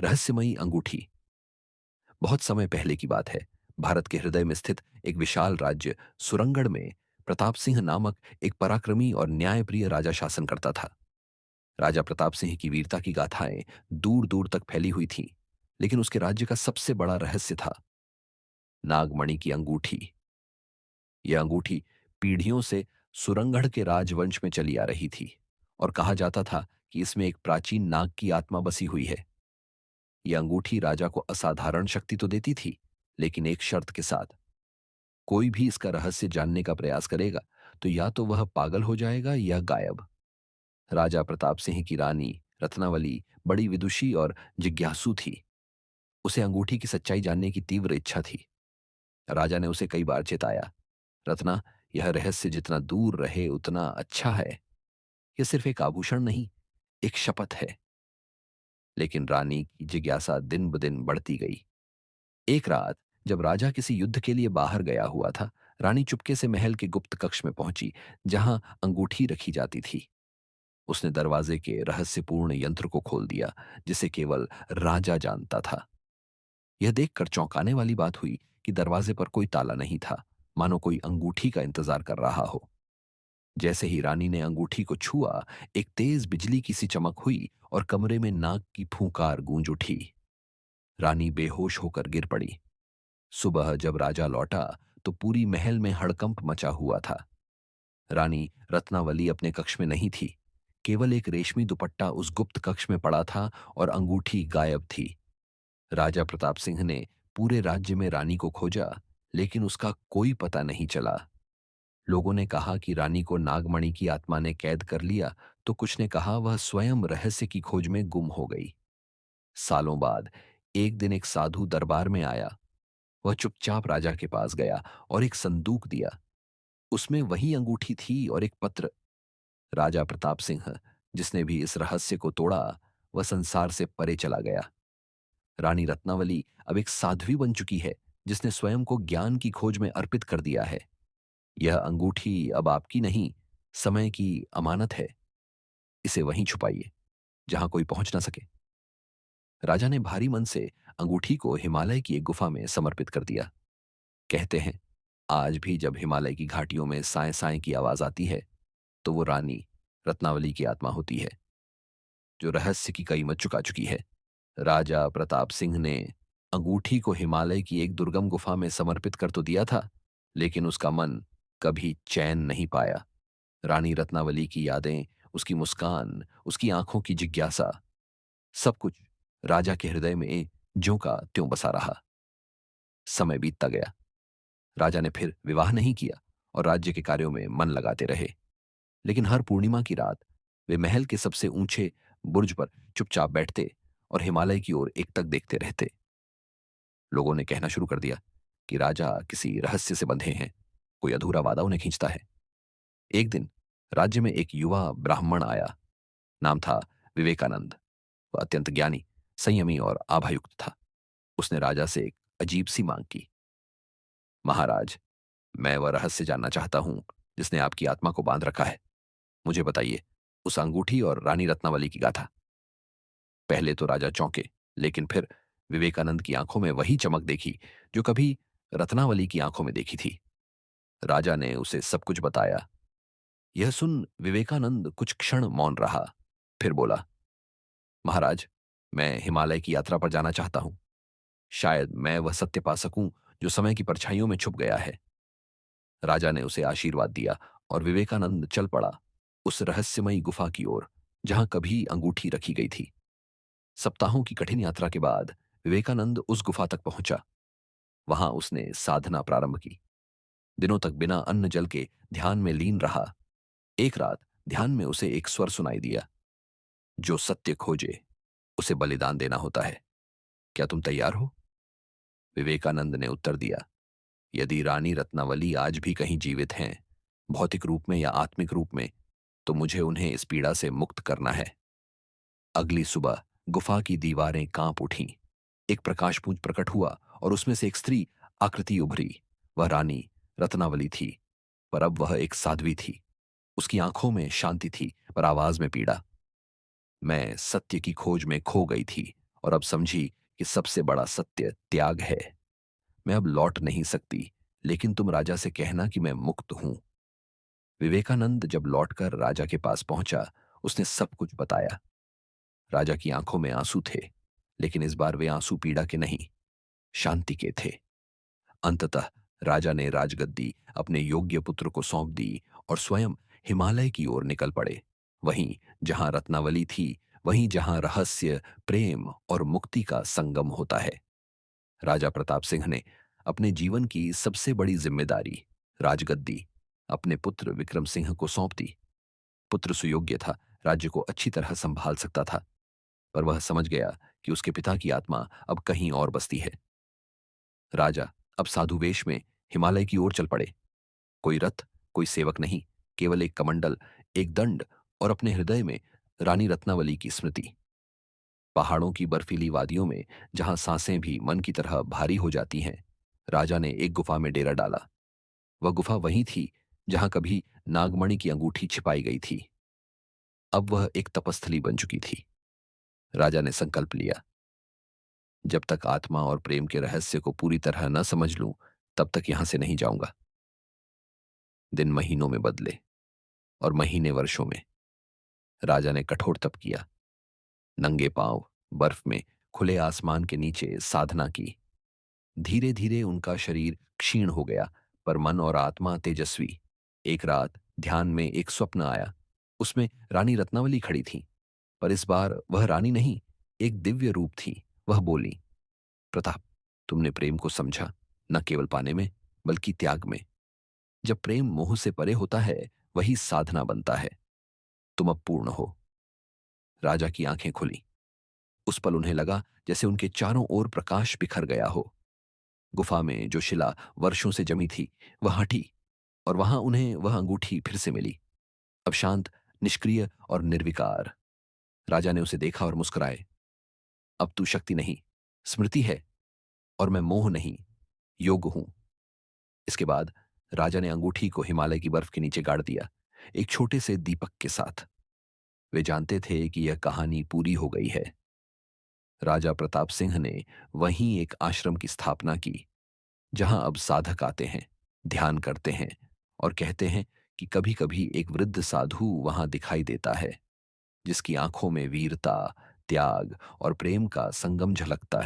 रहस्यमयी अंगूठी। बहुत समय पहले की बात है। भारत के हृदय में स्थित एक विशाल राज्य सुरंगढ़ में प्रताप सिंह नामक एक पराक्रमी और न्यायप्रिय राजा शासन करता था। राजा प्रताप सिंह की वीरता की गाथाएं दूर दूर तक फैली हुई थीं, लेकिन उसके राज्य का सबसे बड़ा रहस्य था नागमणि की अंगूठी। यह अंगूठी पीढ़ियों से सुरंगढ़ के राजवंश में चली आ रही थी और कहा जाता था कि इसमें एक प्राचीन नाग की आत्मा बसी हुई है। यह अंगूठी राजा को असाधारण शक्ति तो देती थी, लेकिन एक शर्त के साथ। कोई भी इसका रहस्य जानने का प्रयास करेगा तो या तो वह पागल हो जाएगा या गायब। राजा प्रताप सिंह की रानी रत्नावली बड़ी विदुषी और जिज्ञासु थी। उसे अंगूठी की सच्चाई जानने की तीव्र इच्छा थी। राजा ने उसे कई बार चेताया, रत्ना, यह रहस्य जितना दूर रहे उतना अच्छा है। यह सिर्फ एक आभूषण नहीं, एक शपथ है। लेकिन रानी की जिज्ञासा दिन ब दिन बढ़ती गई। एक रात जब राजा किसी युद्ध के लिए बाहर गया हुआ था, रानी चुपके से महल के गुप्त कक्ष में पहुंची, जहां अंगूठी रखी जाती थी। उसने दरवाजे के रहस्यपूर्ण यंत्र को खोल दिया, जिसे केवल राजा जानता था। यह देखकर चौंकाने वाली बात हुई कि दरवाजे पर कोई ताला नहीं था, मानो कोई अंगूठी का इंतजार कर रहा हो। जैसे ही रानी ने अंगूठी को छुआ, एक तेज बिजली की सी चमक हुई और कमरे में नाग की फूंकार गूंज उठी। रानी बेहोश होकर गिर पड़ी। सुबह जब राजा लौटा तो पूरी महल में हड़कंप मचा हुआ था। रानी रत्नावली अपने कक्ष में नहीं थी। केवल एक रेशमी दुपट्टा उस गुप्त कक्ष में पड़ा था और अंगूठी गायब थी। राजा प्रताप सिंह ने पूरे राज्य में रानी को खोजा, लेकिन उसका कोई पता नहीं चला। लोगों ने कहा कि रानी को नागमणि की आत्मा ने कैद कर लिया, तो कुछ ने कहा वह स्वयं रहस्य की खोज में गुम हो गई। सालों बाद एक दिन एक साधु दरबार में आया। वह चुपचाप राजा के पास गया और एक संदूक दिया। उसमें वही अंगूठी थी और एक पत्र। राजा प्रताप सिंह, जिसने भी इस रहस्य को तोड़ा, वह संसार से परे चला गया। रानी रत्नावली अब एक साध्वी बन चुकी है, जिसने स्वयं को ज्ञान की खोज में अर्पित कर दिया है। यह अंगूठी अब आपकी नहीं, समय की अमानत है। इसे वहीं छुपाइए, जहां कोई पहुंच ना सके। राजा ने भारी मन से अंगूठी को हिमालय की एक गुफा में समर्पित कर दिया। कहते हैं, आज भी जब हिमालय की घाटियों में साए साए की आवाज आती है, तो वो रानी रत्नावली की आत्मा होती है, जो रहस्य की कीमत चुका चुकी है। राजा प्रताप सिंह ने अंगूठी को हिमालय की एक दुर्गम गुफा में समर्पित कर तो दिया था, लेकिन उसका मन कभी चैन नहीं पाया। रानी रत्नावली की यादें, उसकी मुस्कान, उसकी आंखों की जिज्ञासा, सब कुछ राजा के हृदय में ज्यों का त्यों बसा रहा। समय बीतता गया। राजा ने फिर विवाह नहीं किया और राज्य के कार्यों में मन लगाते रहे। लेकिन हर पूर्णिमा की रात वे महल के सबसे ऊंचे बुर्ज पर चुपचाप बैठते और हिमालय की ओर एकटक देखते रहते। लोगों ने कहना शुरू कर दिया कि राजा किसी रहस्य से बंधे हैं, कोई अधूरा वादा उन्हें खींचता है। एक दिन राज्य में एक युवा ब्राह्मण आया। नाम था विवेकानंद। वह अत्यंत ज्ञानी, संयमी और आभायुक्त था। उसने राजा से एक अजीब सी मांग की। महाराज, मैं वह रहस्य जानना चाहता हूं जिसने आपकी आत्मा को बांध रखा है। मुझे बताइए उस अंगूठी और रानी रत्नावली की गाथा। पहले तो राजा चौंके, लेकिन फिर विवेकानंद की आंखों में वही चमक देखी जो कभी रत्नावली की आंखों में देखी थी। राजा ने उसे सब कुछ बताया। यह सुन विवेकानंद कुछ क्षण मौन रहा, फिर बोला, महाराज, मैं हिमालय की यात्रा पर जाना चाहता हूं। शायद मैं वह सत्य पा सकूं जो समय की परछाइयों में छुप गया है। राजा ने उसे आशीर्वाद दिया और विवेकानंद चल पड़ा उस रहस्यमयी गुफा की ओर, जहां कभी अंगूठी रखी गई थी। सप्ताहों की कठिन यात्रा के बाद विवेकानंद उस गुफा तक पहुंचा। वहां उसने साधना प्रारंभ की। दिनों तक बिना अन्न जल के ध्यान में लीन रहा। एक रात ध्यान में उसे एक स्वर सुनाई दिया, जो सत्य खोजे उसे बलिदान देना होता है। क्या तुम तैयार हो? विवेकानंद ने उत्तर दिया, यदि रानी रत्नावली आज भी कहीं जीवित हैं, भौतिक रूप में या आत्मिक रूप में, तो मुझे उन्हें इस पीड़ा से मुक्त करना है। अगली सुबह गुफा की दीवारें कांप उठीं। एक प्रकाशपुंज प्रकट हुआ और उसमें से एक स्त्री आकृति उभरी। वह रानी रत्नावली थी, पर अब वह एक साध्वी थी। उसकी आंखों में शांति थी, पर आवाज में पीड़ा। मैं सत्य की खोज में खो गई थी और अब समझी कि सबसे बड़ा सत्य त्याग है। मैं अब लौट नहीं सकती, लेकिन तुम राजा से कहना कि मैं मुक्त हूं। विवेकानंद जब लौटकर राजा के पास पहुंचा, उसने सब कुछ बताया। राजा की आंखों में आंसू थे, लेकिन इस बार वे आंसू पीड़ा के नहीं, शांति के थे। अंततः राजा ने राजगद्दी अपने योग्य पुत्र को सौंप दी और स्वयं हिमालय की ओर निकल पड़े। वहीं जहां रत्नावली थी, वहीं जहां रहस्य, प्रेम और मुक्ति का संगम होता है। राजा प्रताप सिंह ने अपने जीवन की सबसे बड़ी जिम्मेदारी, राजगद्दी, अपने पुत्र विक्रम सिंह को सौंप दी। पुत्र सुयोग्य था, राज्य को अच्छी तरह संभाल सकता था, पर वह समझ गया कि उसके पिता की आत्मा अब कहीं और बसती है। राजा अब साधु वेश में हिमालय की ओर चल पड़े। कोई रथ, कोई सेवक नहीं, केवल एक कमंडल, एक दंड और अपने हृदय में रानी रत्नावली की स्मृति। पहाड़ों की बर्फीली वादियों में जहां सांसें भी मन की तरह भारी हो जाती हैं, राजा ने एक गुफा में डेरा डाला। वह गुफा वही थी जहां कभी नागमणि की अंगूठी छिपाई गई थी। अब वह एक तपस्थली बन चुकी थी। राजा ने संकल्प लिया, जब तक आत्मा और प्रेम के रहस्य को पूरी तरह न समझ लूं, तब तक यहां से नहीं जाऊंगा। दिन महीनों में बदले और महीने वर्षों में। राजा ने कठोर तप किया, नंगे पांव बर्फ में खुले आसमान के नीचे साधना की। धीरे धीरे उनका शरीर क्षीण हो गया, पर मन और आत्मा तेजस्वी। एक रात ध्यान में एक स्वप्न आया। उसमें रानी रत्नावली खड़ी थी, पर इस बार वह रानी नहीं, एक दिव्य रूप थी। वह बोली, प्रताप, तुमने प्रेम को समझा, न केवल पाने में, बल्कि त्याग में। जब प्रेम मोह से परे होता है, वही साधना बनता है। तुम अब पूर्ण हो। राजा की आंखें खुली। उस पल उन्हें लगा जैसे उनके चारों ओर प्रकाश बिखर गया हो। गुफा में जो शिला वर्षों से जमी थी, वह हटी और वहां उन्हें वह अंगूठी फिर से मिली। अब शांत, निष्क्रिय और निर्विकार। राजा ने उसे देखा और मुस्कुराए। अब तू शक्ति नहीं, स्मृति है, और मैं मोह नहीं, योग हूं। इसके बाद राजा ने अंगूठी को हिमालय की बर्फ के नीचे गाड़ दिया, एक छोटे से दीपक के साथ। वे जानते थे कि यह कहानी पूरी हो गई है। राजा प्रताप सिंह ने वहीं एक आश्रम की स्थापना की, जहां अब साधक आते हैं, ध्यान करते हैं और कहते हैं कि कभी कभी एक वृद्ध साधु वहां दिखाई देता है, जिसकी आंखों में वीरता, त्याग और प्रेम का संगम झलकता है।